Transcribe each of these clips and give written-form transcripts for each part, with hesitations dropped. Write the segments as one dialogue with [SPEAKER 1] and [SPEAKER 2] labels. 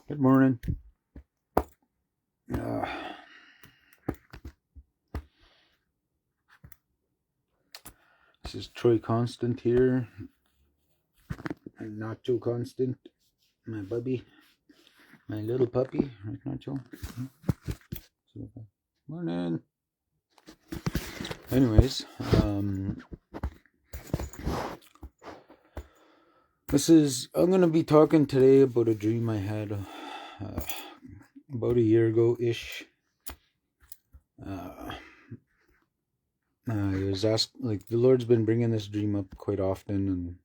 [SPEAKER 1] Good morning. Uh, this is Troy Constant here, and Nacho Constant, my bubby, my little puppy, right, Nacho? Morning. Anyways, I'm gonna be talking today about a dream I had about a year ago ish. I was asked, like, the Lord's been bringing this dream up quite often, and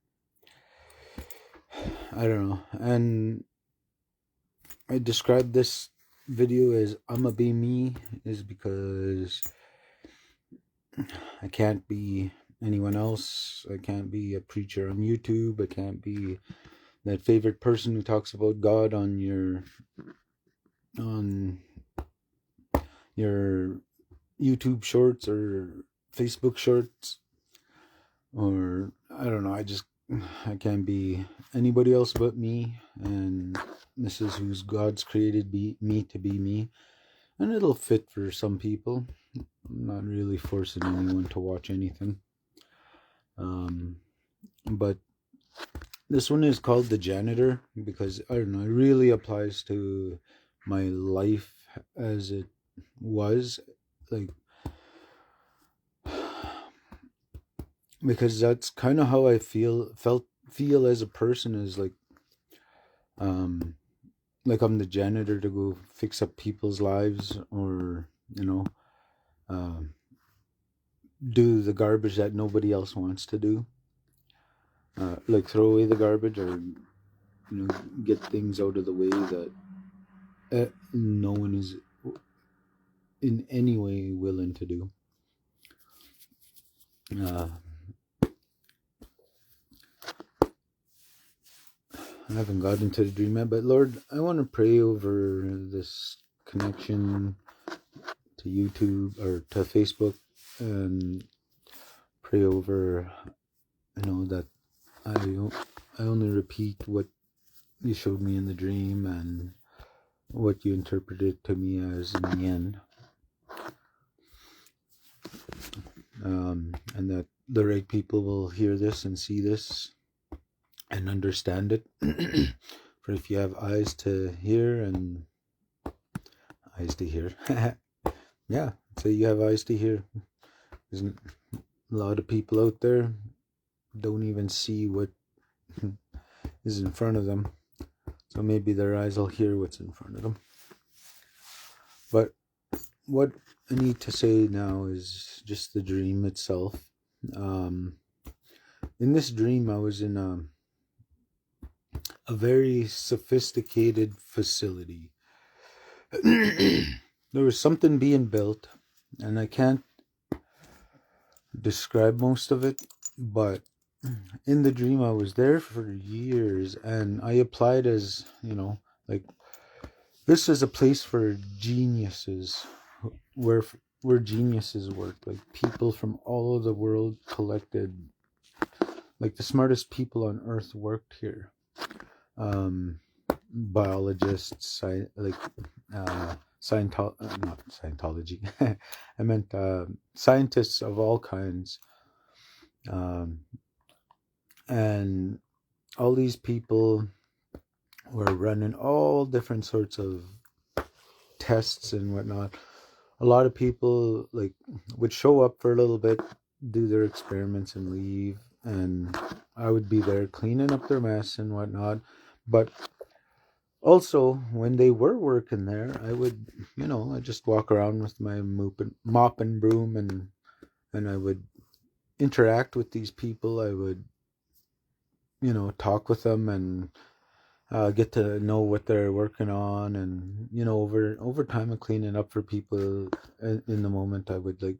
[SPEAKER 1] I don't know. And I described this video as "I'ma be me," is because I can't be anyone else. I can't be a preacher on YouTube. I can't be that favorite person who talks about God on your YouTube shorts or Facebook shorts, or I don't know. I can't be anybody else but me, and this is who's God's created me to be me, and it'll fit for some people. I'm not really forcing anyone to watch anything. But this one is called The Janitor because, I don't know, it really applies to my life as it was, like, because that's kind of how I feel as a person, is like I'm the janitor to go fix up people's lives, or do the garbage that nobody else wants to do, like throw away the garbage, or get things out of the way that no one is in any way willing to do. uh, I haven't got into the dream yet, but Lord, I want to pray over this connection to YouTube or to Facebook, and pray over, that I only repeat what you showed me in the dream and what you interpreted to me as in the end, and that the right people will hear this and see this and understand it. For if you have eyes to hear and eyes to hear, yeah, so you have eyes to hear. There's a lot of people out there don't even see what is in front of them, so maybe their eyes will hear what's in front of them. But what I need to say now is just the dream itself. In this dream, I was in a very sophisticated facility. There was something being built, and I can't describe most of it, but in the dream I was there for years, and I applied as, like, this is a place for geniuses, where geniuses work, like people from all over the world collected, like the smartest people on earth worked here. Biologists, not Scientology. I meant scientists of all kinds, and all these people were running all different sorts of tests and whatnot. A lot of people, like, would show up for a little bit, do their experiments, and leave, and I would be there cleaning up their mess and whatnot. But also, when they were working there, I would, I just walk around with my mop and broom, and I would interact with these people. I would, talk with them, and get to know what they're working on, and over time of cleaning up for people. In the moment, I would, like,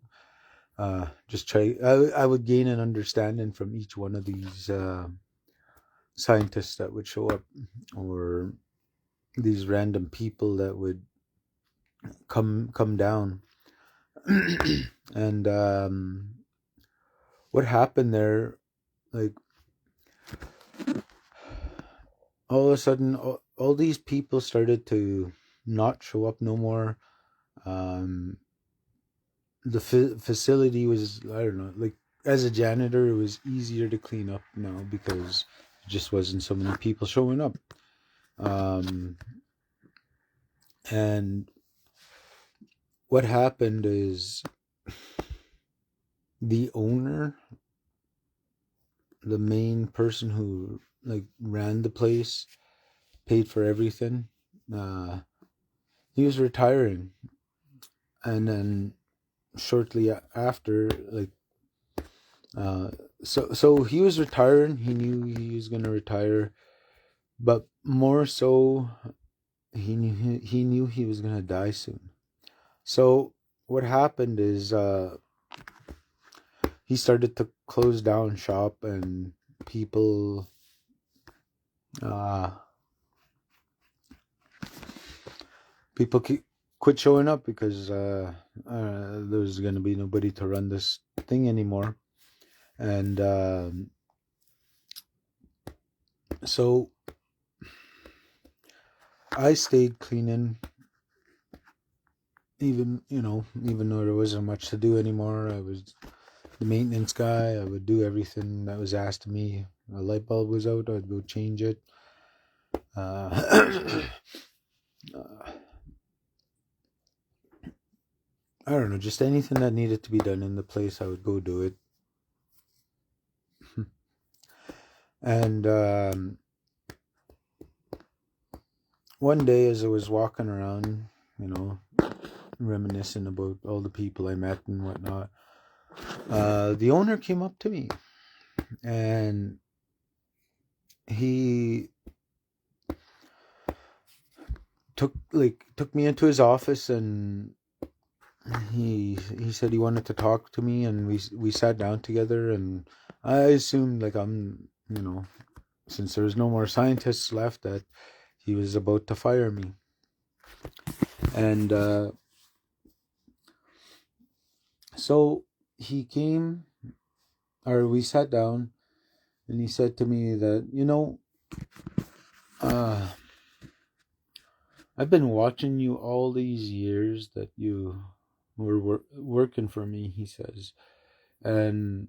[SPEAKER 1] just try. I would gain an understanding from each one of these scientists that would show up, or these random people that would come down. And what happened there, like, all of a sudden, all these people started to not show up no more. Um, the facility was, I don't know, like as a janitor, it was easier to clean up now because there just wasn't so many people showing up. Um, and what happened is the owner, the main person who like ran the place, paid for everything. He was retiring, and then shortly after, like, so he was retiring. He knew he was gonna retire, but more so, he knew he was gonna die soon. So what happened is, he started to close down shop, and people, uh, people quit showing up because there's gonna be nobody to run this thing anymore, and so I stayed cleaning, even though there wasn't much to do anymore. I was the maintenance guy. I would do everything that was asked of me. A light bulb was out, I'd go change it. uh, I don't know, just anything that needed to be done in the place, I would go do it. And one day, as I was walking around, reminiscing about all the people I met and whatnot, the owner came up to me, and he took me into his office, and he said he wanted to talk to me, and we sat down together, and I assumed, like, since there was no more scientists left, that he was about to fire me. And so he came, or we sat down, and he said to me that, I've been watching you all these years that you were working for me, he says, and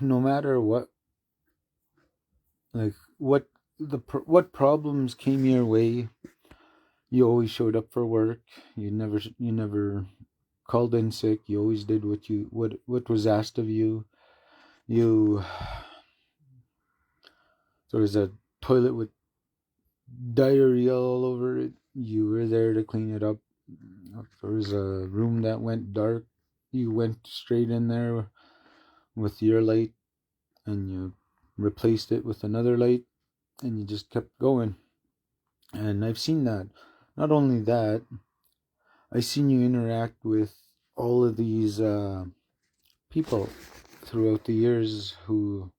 [SPEAKER 1] no matter what, like, what problems came your way, you always showed up for work. You never called in sick. You always did what was asked of you. You There was a toilet with diarrhea all over it. You were there to clean it up. If there was a room that went dark, you went straight in there with your light, and you replaced it with another light, and you just kept going. And I've seen that. Not only that, I've seen you interact with all of these people throughout the years who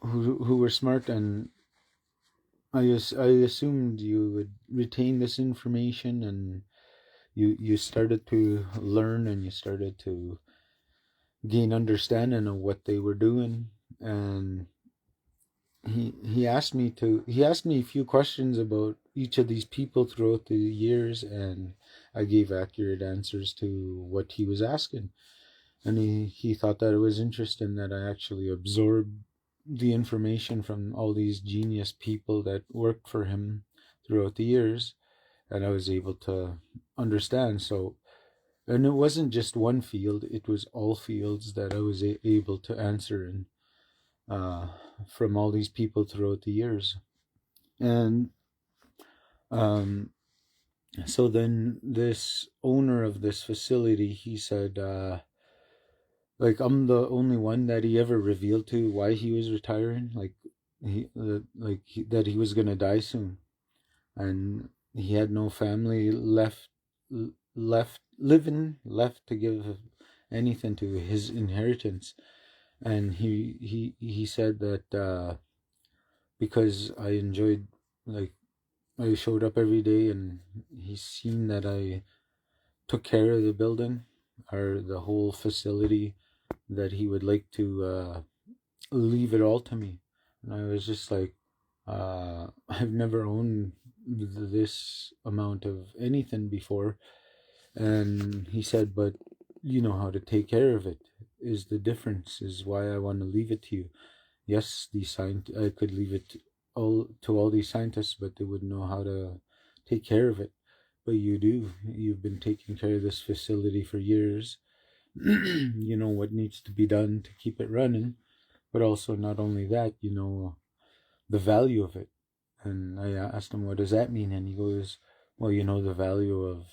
[SPEAKER 1] were smart, and I assumed you would retain this information, and you started to learn, and you started to gain understanding of what they were doing. And he asked me a few questions about each of these people throughout the years, and I gave accurate answers to what he was asking. And he thought that it was interesting that I actually absorbed the information from all these genius people that worked for him throughout the years, and I was able to understand. So, and it wasn't just one field, it was all fields that I was able to answer in, uh, from all these people throughout the years. And um, so then this owner of this facility, he said, like, I'm the only one that he ever revealed to why he was retiring. Like, that he was gonna die soon, and he had no family left to give anything to his inheritance. And he said that, because I enjoyed, like, I showed up every day, and he's seen that I took care of the building, or the whole facility, that he would like to leave it all to me. And I was just like, I've never owned this amount of anything before. And he said, but you know how to take care of it is the difference, is why I want to leave it to you. Yes, I could leave it all to all these scientists, but they wouldn't know how to take care of it. But you do. You've been taking care of this facility for years. You know what needs to be done to keep it running, but also not only that, you know the value of it. And I asked him, what does that mean? And he goes, well, you know the value of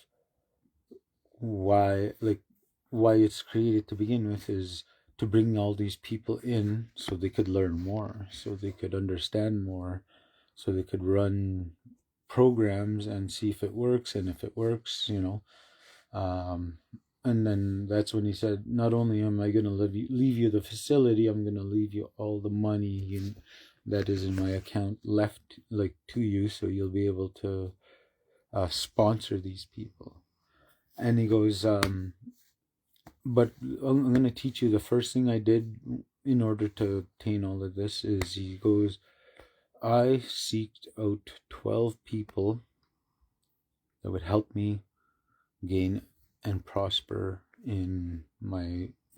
[SPEAKER 1] why, like, why it's created to begin with is to bring all these people in so they could learn more, so they could understand more, so they could run programs and see if it works. And if it works, um, and then that's when he said, not only am I going to leave you the facility, I'm going to leave you all the money that is in my account left, like, to you, so you'll be able to sponsor these people. And he goes, but I'm going to teach you the first thing I did in order to obtain all of this is, he goes, I seeked out 12 people that would help me gain and prosper in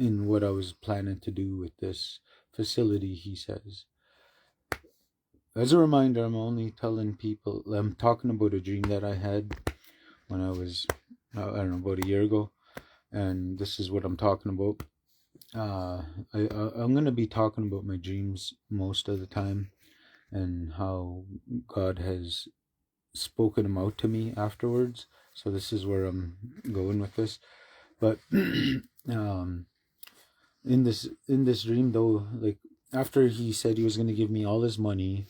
[SPEAKER 1] what I was planning to do with this facility. He says, as a reminder, I'm only telling people, I'm talking about a dream that I had when I was, I don't know, about a year ago. And this is what I'm talking about. I'm going to be talking about my dreams most of the time, and how God has spoken them out to me afterwards. So this is where I'm going with this. But in this dream, though, like, after he said he was going to give me all his money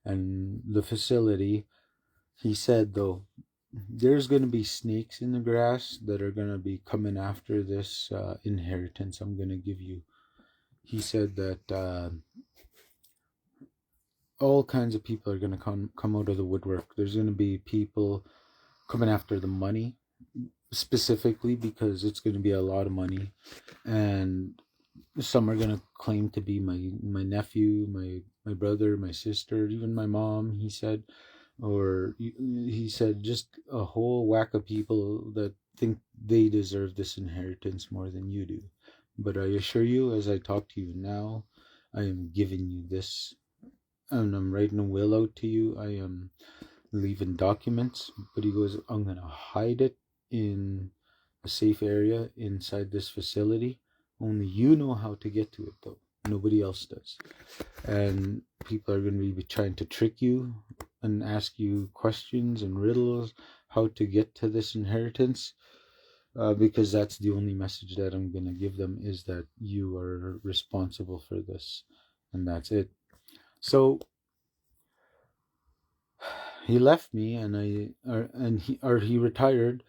[SPEAKER 1] and the facility, he said, though, there's going to be snakes in the grass that are going to be coming after this inheritance I'm going to give you. He said that all kinds of people are going to come out of the woodwork. There's going to be people coming after the money, specifically because it's going to be a lot of money. And some are going to claim to be my nephew, my brother, my sister, even my mom, he said. Or he said just a whole whack of people that think they deserve this inheritance more than you do. But I assure you, as I talk to you now, I am giving you this, and I'm writing a will out to you. I am leaving documents. But he goes, I'm going to hide it in a safe area inside this facility. Only you know how to get to it, though. Nobody else does. And people are going to be trying to trick you and ask you questions and riddles how to get to this inheritance, because that's the only message that I'm going to give them, is that you are responsible for this, and that's it. So he left me, and he retired,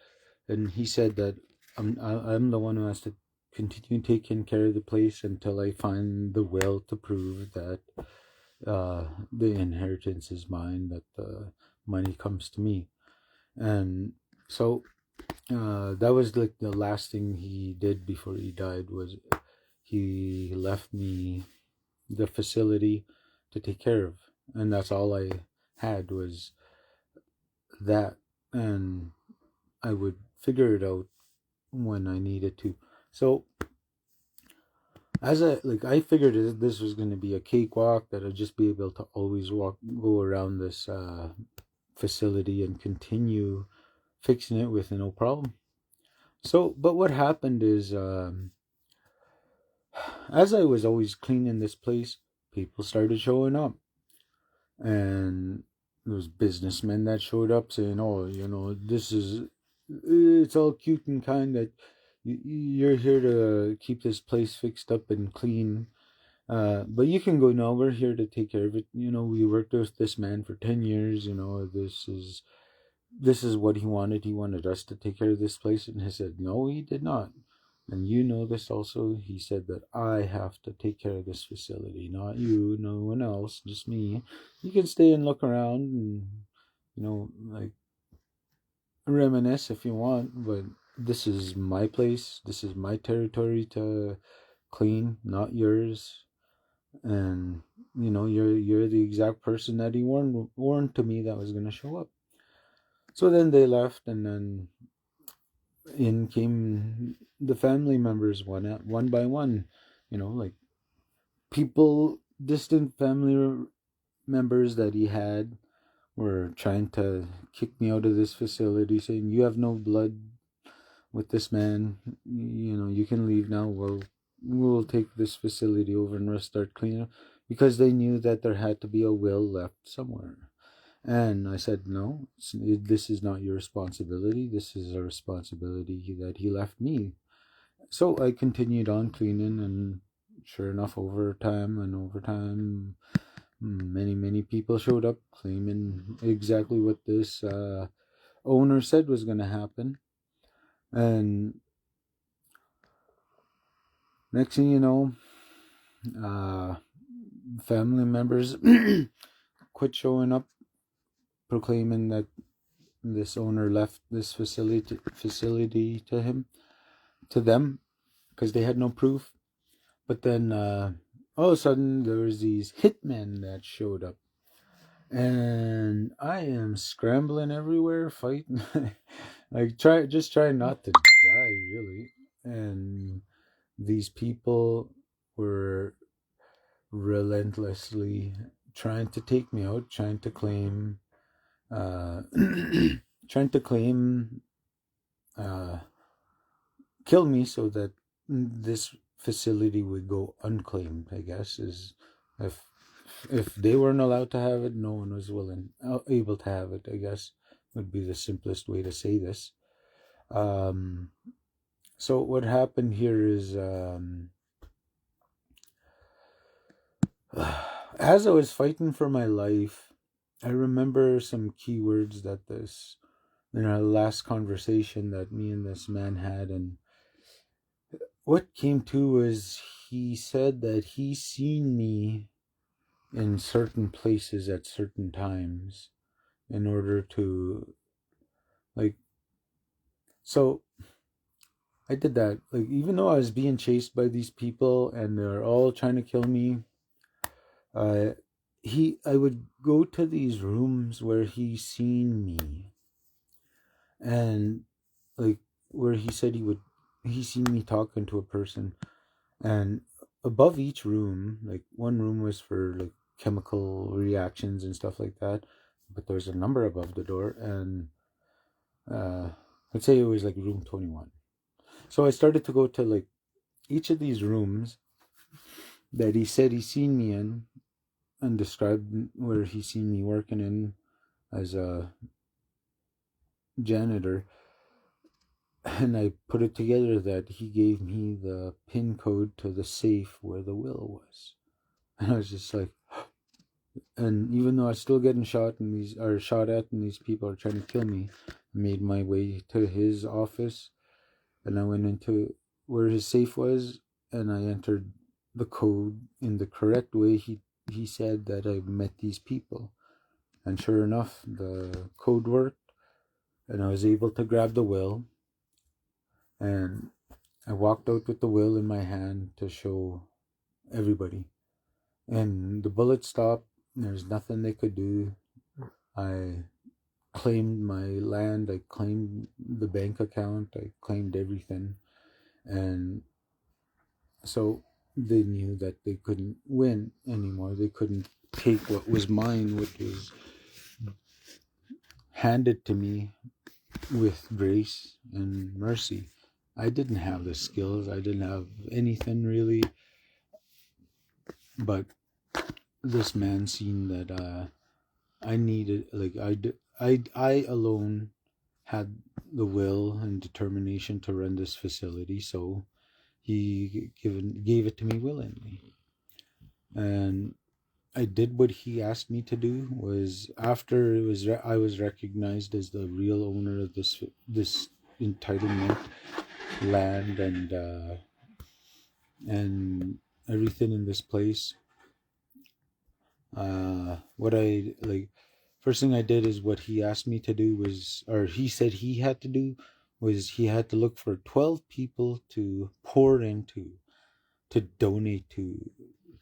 [SPEAKER 1] and he said that I'm the one who has to continue taking care of the place until I find the will to prove that the inheritance is mine, that the money comes to me. And so that was like the last thing he did before he died, was he left me the facility to take care of. And that's all I had, was that. And I would figure it out when I needed to. So I figured this was going to be a cakewalk, that I'd just be able to always go around this facility and continue fixing it with no problem. So, but what happened is, as I was always cleaning this place, people started showing up, and there was businessmen that showed up saying, "Oh, it's all cute and kind that you're here to keep this place fixed up and clean. But you can go now. We're here to take care of it. We worked with this man for 10 years. This is what he wanted. He wanted us to take care of this place." And he said, no, he did not. And you know this also. He said that I have to take care of this facility, not you, no one else, just me. You can stay and look around and, like, reminisce if you want, but this is my place. This is my territory to clean, not yours. and you're the exact person that he warned to me that was going to show up. So then they left, and then in came the family members one by one. Like people, distant family members that he had were trying to kick me out of this facility, saying, "You have no blood with this man. You can leave now. We'll take this facility over and restart cleanup," because they knew that there had to be a will left somewhere. And I said, "No, this is not your responsibility. This is a responsibility that he left me." So I continued on cleaning, and sure enough, over time, many people showed up claiming exactly what this owner said was going to happen. And next thing you know, family members quit showing up, proclaiming that this owner left this facility to them, because they had no proof. But then all of a sudden there was these hitmen that showed up, and I am scrambling everywhere, fighting, like trying not to die, really. And these people were relentlessly trying to take me out, trying to claim, uh, trying to claim, uh, kill me so that this facility would go unclaimed. I guess is if if they weren't allowed to have it, no one was able to have it. I guess would be the simplest way to say this. Um, so what happened here is, as I was fighting for my life, I remember some keywords that this in our last conversation that me and this man had, and what came to was he said that he seen me in certain places at certain times in order to, like, so I did that. Like, even though I was being chased by these people and they're all trying to kill me, uh I would go to these rooms where he seen me, and like where he said he seen me talking to a person, and above each room, like one room was for like chemical reactions and stuff like that, but there's a number above the door, and uh let's say it was like room 21. So I started to go to like each of these rooms that he said he seen me in, and described where he seen me working in as a janitor. And I put it together that he gave me the pin code to the safe where the will was. And I was just like, and even though I was still getting shot at, and these people are trying to kill me, I made my way to his office, and I went into where his safe was, and I entered the code in the correct way. He said that I met these people, and sure enough, the code worked, and I was able to grab the will, and I walked out with the will in my hand to show everybody. And the bullet stopped. There's nothing they could do. I claimed my land. I claimed the bank account. I claimed everything. And so they knew that they couldn't win anymore. They couldn't take what was mine, which was handed to me with grace and mercy. I didn't have the skills. I didn't have anything really. But this man seen that I needed, like I alone had the will and determination to run this facility, so he gave it to me willingly. And I did what he asked me to do. Was after I was recognized as the real owner of this entitlement land, and everything in this place. What I like First thing I did is what he asked me to do was, or he said he had to do, was he had to look for 12 people to pour into, to donate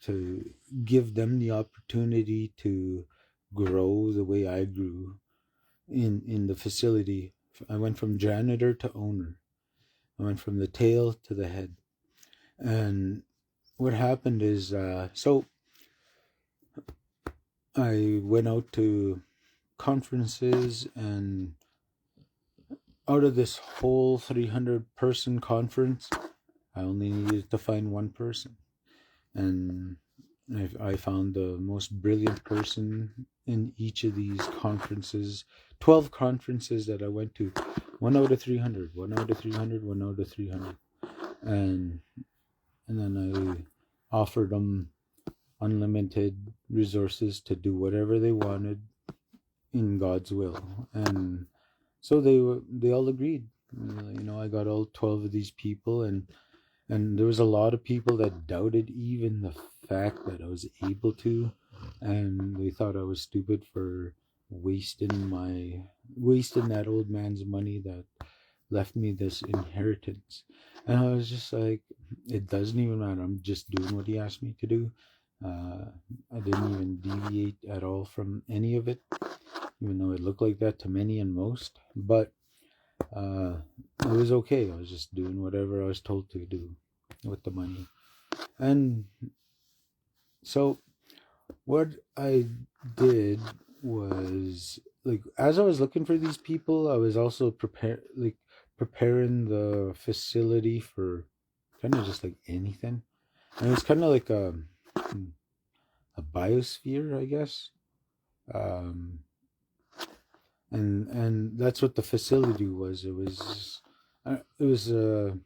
[SPEAKER 1] to give them the opportunity to grow the way I grew in the facility. I went from janitor to owner. I went from the tail to the head. And what happened is, so I went out to conferences, and out of this whole 300-person conference, I only needed to find one person. And I found the most brilliant person in each of these conferences, 12 conferences that I went to. 1 out of 300, 1 out of 300, 1 out of 300. And then I offered them unlimited resources to do whatever they wanted in God's will. And so they all agreed. I got all 12 of these people, and there was a lot of people that doubted even the fact that I was able to, and they thought I was stupid for wasting that old man's money that left me this inheritance. And I was just like, it doesn't even matter. I'm just doing what he asked me to do. I didn't even deviate at all from any of it, even though it looked like that to many and most. But it was okay. I was just doing whatever I was told to do with the money. And so what I did was, like, as I was looking for these people, I was also preparing the facility for kind of just like anything. And it was kind of like a biosphere, I guess. And that's what the facility was. It was an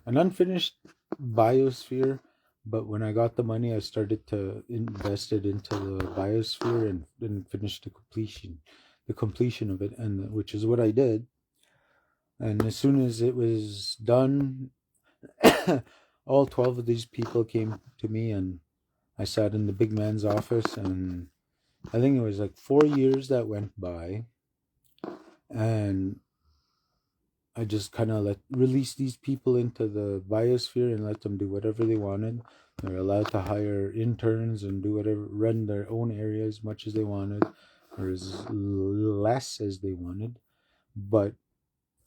[SPEAKER 1] unfinished biosphere, but when I got the money, I started to invest it into the biosphere and finish the completion of it, and which is what I did. And as soon as it was done, all 12 of these people came to me, and I sat in the big man's office, and I think it was like 4 years that went by, and I just kind of release these people into the biosphere and let them do whatever they wanted. They're allowed to hire interns and do whatever, run their own area as much as they wanted, or as less as they wanted. But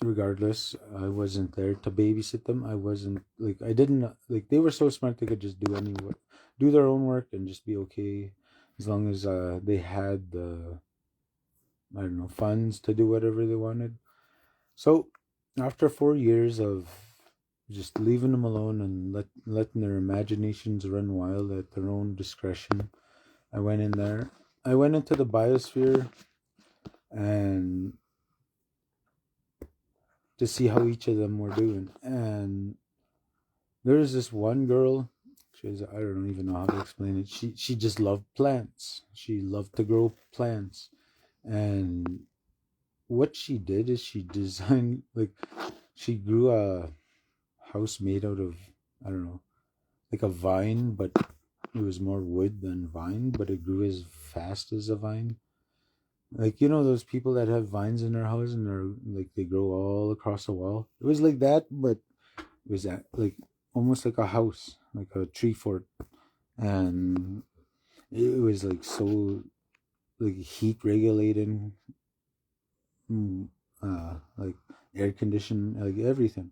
[SPEAKER 1] regardless, I wasn't there to babysit them. I wasn't I didn't they were so smart they could just do their own work and just be okay, as long as they had the, I don't know, funds to do whatever they wanted. So after 4 years of just leaving them alone and letting their imaginations run wild at their own discretion, I went in there. I went into the biosphere and to see how each of them were doing. And there was this one girl. I don't even know how to explain it. She just loved plants. She loved to grow plants. And what she did is she designed, she grew a house made out of, I don't know, like a vine, but it was more wood than vine, but it grew as fast as a vine. Those people that have vines in their house and they grow all across the wall. It was like that, but it was almost like a house, like a tree fort. And it was so heat regulating, like air conditioned, like everything.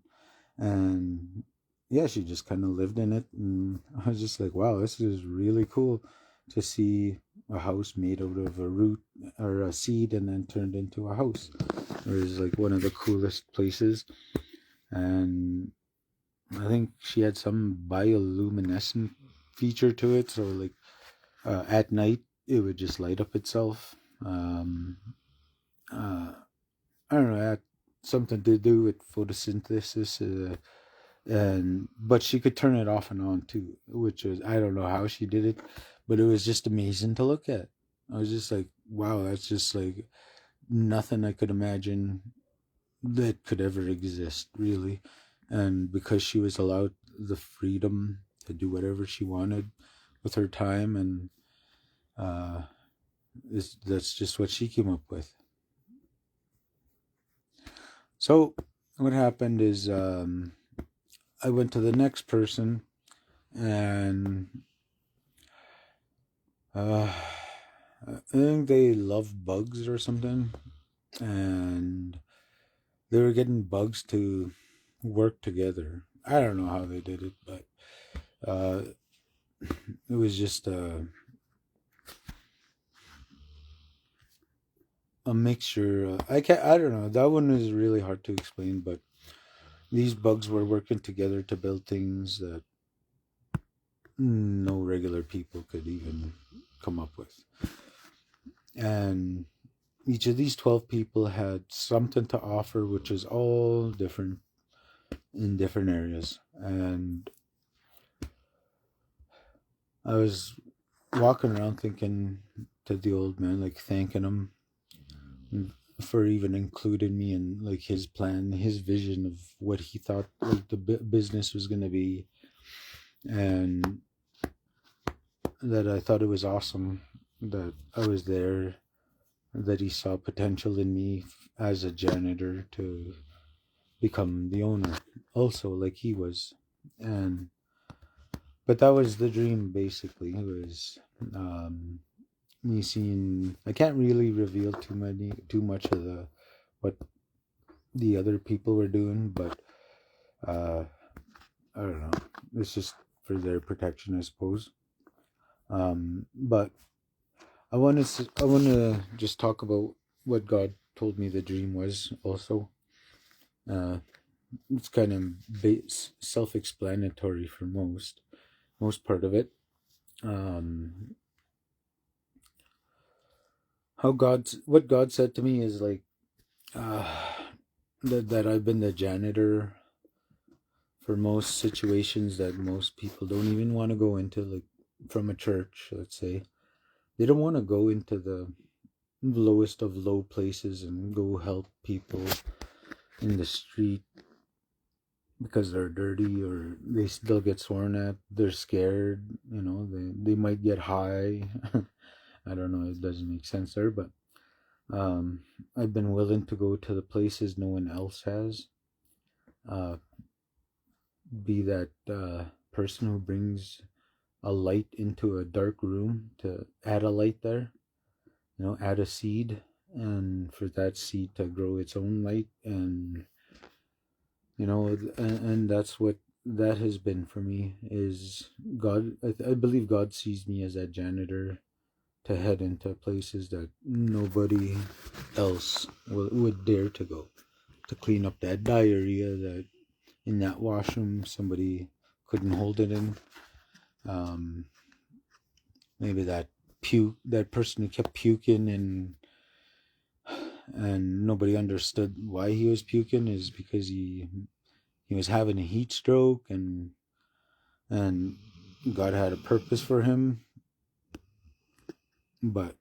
[SPEAKER 1] And yeah, she just kind of lived in it, and I was just like, wow, this is really cool to see a house made out of a root or a seed and then turned into a house. It was one of the coolest places. And I think she had some bioluminescent feature to it, so at night it would just light up itself. I don't know, it had something to do with photosynthesis, but she could turn it off and on too, which was, I don't know how she did it, but it was just amazing to look at. I was just like, wow, that's just nothing I could imagine that could ever exist, really. And because she was allowed the freedom to do whatever she wanted with her time, and that's just what she came up with. So what happened is, I went to the next person, and Uh, I think they love bugs or something, and they were getting bugs to work together. I don't know how they did it, but uh, it was just a mixture. I can't. I don't know. That one is really hard to explain, but these bugs were working together to build things that no regular people could even come up with. And each of these 12 people had something to offer, which is all different in different areas. And I was walking around thinking to the old man, like thanking him for even including me in like his plan, his vision of what he thought like the business was going to be, and that I thought it was awesome that I was there, that he saw potential in me as a janitor to become the owner also like he was. And but that was the dream basically. It was me seeing, I can't really reveal too much of the what the other people were doing, but uh I don't know, it's just for their protection, I suppose. But I want to just talk about what God told me the dream was also. uh it's kind of self-explanatory for most part of it. um how God's what God said to me is like, uh that I've been the janitor for most situations that most people don't even want to go into, like from a church, let's say. They don't want to go into the lowest of low places and go help people in the street because they're dirty or they still get sworn at. They're scared, they might get high. I don't know, it doesn't make sense there, but I've been willing to go to the places no one else has. Uh, be that person who brings a light into a dark room, to add a light there, add a seed, and for that seed to grow its own light. And and that's what that has been for me. Is God, I believe God sees me as that janitor to head into places that nobody else would dare to go, to clean up that diarrhea that in that washroom somebody couldn't hold it in. um Maybe that person who kept puking, and nobody understood why he was puking, is because he was having a heat stroke, and God had a purpose for him, but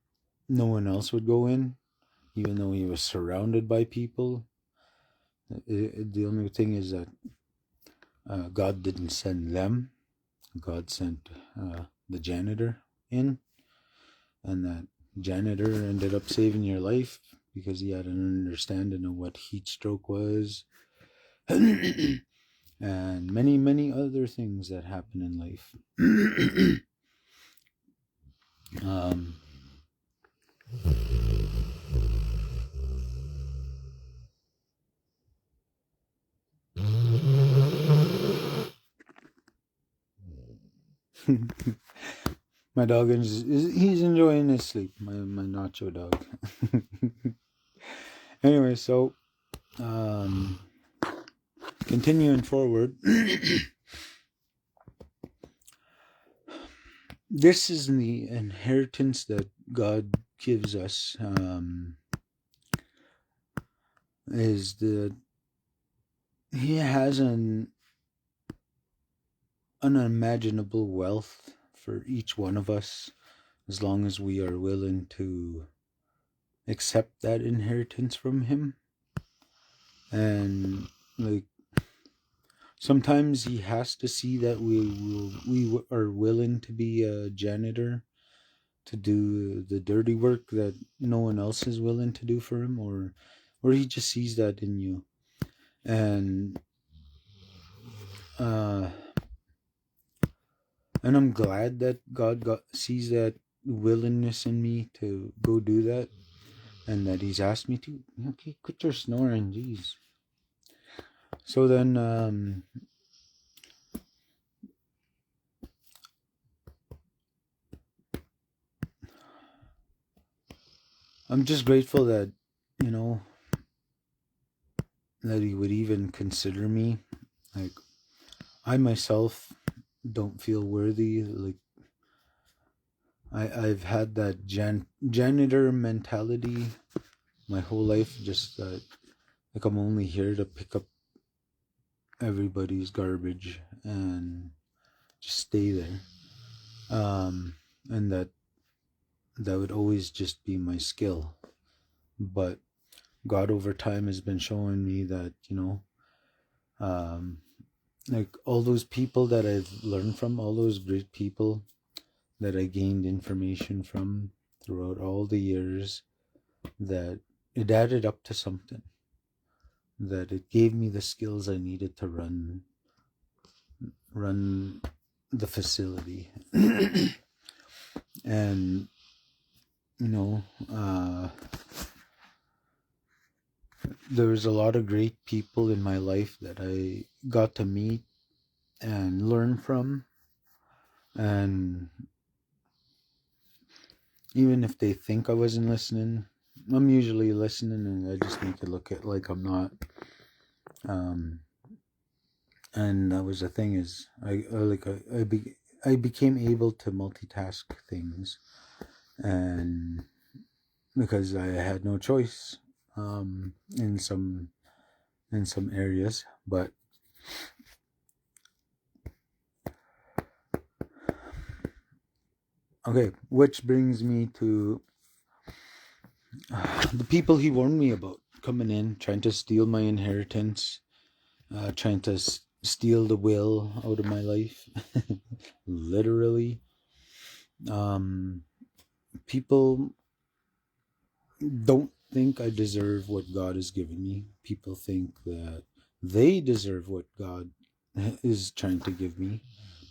[SPEAKER 1] no one else would go in, even though he was surrounded by people. The only thing is that God didn't send them. God sent the janitor in, and that janitor ended up saving your life because he had an understanding of what heat stroke was. And many, many other things that happen in life. um, my dog he's enjoying his sleep. My Nacho dog. Anyway, so um, continuing forward, this is the inheritance that God gives us. Is that He has an unimaginable wealth for each one of us, as long as we are willing to accept that inheritance from Him. And like, sometimes He has to see that we are willing to be a janitor, to do the dirty work that no one else is willing to do for Him, or He just sees that in you. And uh and I'm glad that God sees that willingness in me to go do that, and that He's asked me to. Okay, quit your snoring, jeez. So then, I'm just grateful that, you know, that He would even consider me. Like, I myself don't feel worthy. Like, I've had that janitor mentality my whole life, just that, like, I'm only here to pick up everybody's garbage and just stay there. And that would always just be my skill. But God over time has been showing me that, you know, like all those people that I've learned from, all those great people that I gained information from throughout all the years, that it added up to something, that it gave me the skills I needed to run the facility. And, you know, there was a lot of great people in my life that I got to meet and learn from. And even if they think I wasn't listening, I'm usually listening, and I just need to look at like I'm not. And that was the thing, is I became able to multitask things, and because I had no choice in some areas. But okay, which brings me to the people He warned me about coming in, trying to steal my inheritance, trying to steal the will out of my life. Literally. People don't think I deserve what God has given me. People think that they deserve what God is trying to give me,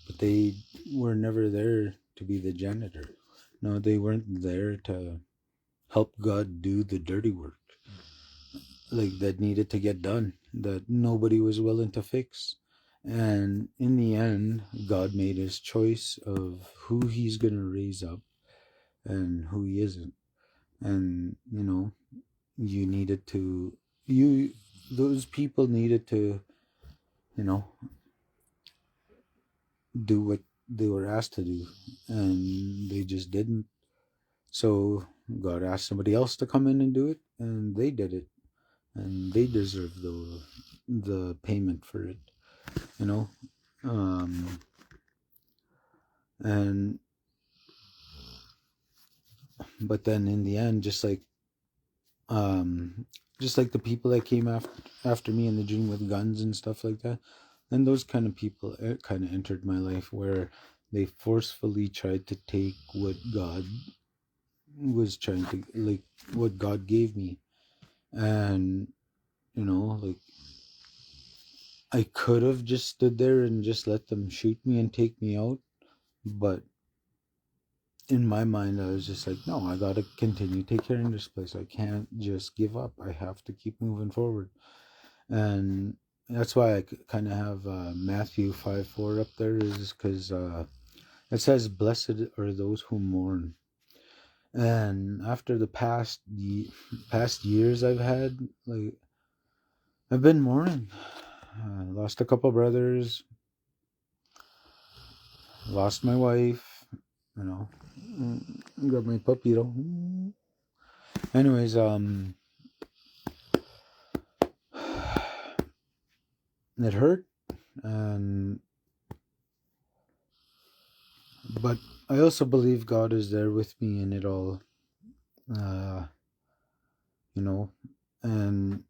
[SPEAKER 1] but they were never there to be the janitor. No, they weren't there to help God do the dirty work, like that needed to get done, that nobody was willing to fix. And in the end, God made His choice of who He's going to raise up and who He isn't. And, you know, those people needed to, you know, do what they were asked to do, and they just didn't. So God asked somebody else to come in and do it, and they did it, and they deserve the payment for it, you know. And but then in the end, just like the people that came after me in the dream with guns and stuff like that, and those kind of people kind of entered my life, where they forcefully tried to take what God was trying to, like, what God gave me. And, you know, like, I could have just stood there and just let them shoot me and take me out, but in my mind, I was just like, no, I gotta continue take care in this place. I can't just give up. I have to keep moving forward. And that's why I kind of have Matthew 5:4 up there, is because it says, "Blessed are those who mourn." And after the past years I've had, like, I've been mourning. Lost a couple brothers, lost my wife, you know, got my puppy, anyways, it hurt, and but I also believe God is there with me in it all, you know. And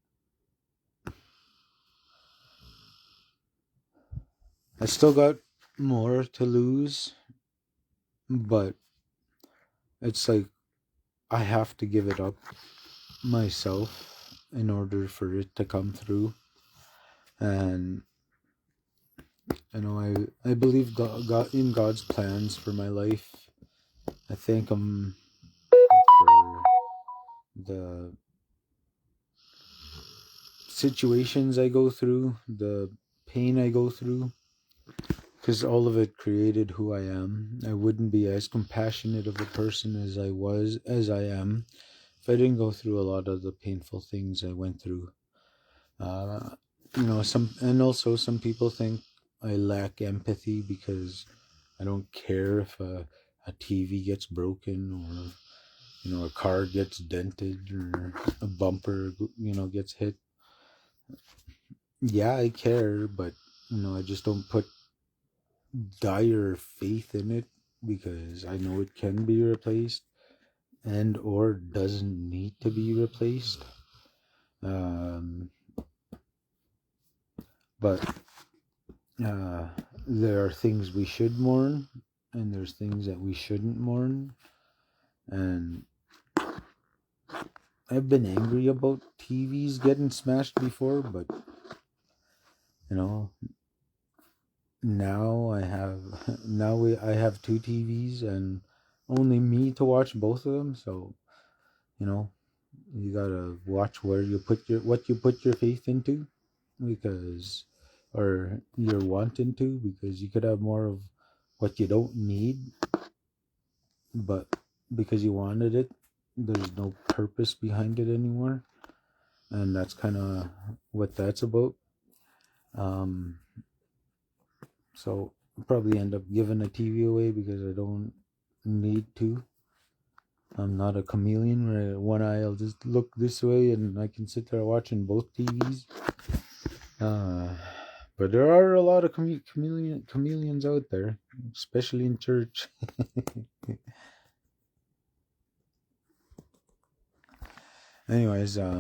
[SPEAKER 1] I still got more to lose, but it's like I have to give it up myself in order for it to come through. And, you know, I believe God in God's plans for my life, I thank Him for the situations I go through, the pain I go through, because all of it created who I am. I wouldn't be as compassionate of a person as I am, if I didn't go through a lot of the painful things I went through. Uh, some people think I lack empathy because I don't care if a TV gets broken, or a car gets dented, or a bumper gets hit. Yeah, I care, but I just don't put dire faith in it, because I know it can be replaced and or doesn't need to be replaced. Um, but there are things we should mourn, and there's things that we shouldn't mourn. And I've been angry about TVs getting smashed before, but you know, now I have two TVs and only me to watch both of them. So you gotta watch where you put what you put your faith into, because or your want into, because you could have more of what you don't need, but because you wanted it, there's no purpose behind it anymore. And that's kind of what that's about. So I'll probably end up giving a TV away because I don't need to. I'm not a chameleon where one eye I'll just look this way and I can sit there watching both TVs. But there are a lot of chameleons out there, especially in church. Anyways, I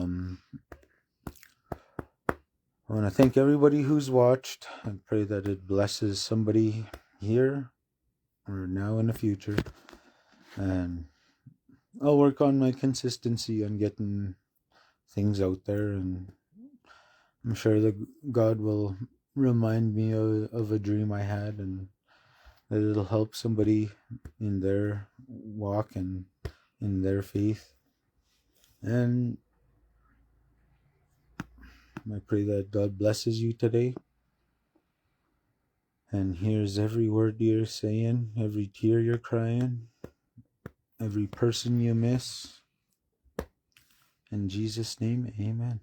[SPEAKER 1] want to thank everybody who's watched. I pray that it blesses somebody here or now in the future. And I'll work on my consistency on getting things out there, and I'm sure that God will remind me of a dream I had, and that it'll help somebody in their walk and in their faith. And I pray that God blesses you today and hears every word you're saying, every tear you're crying, every person you miss. In Jesus' name, amen.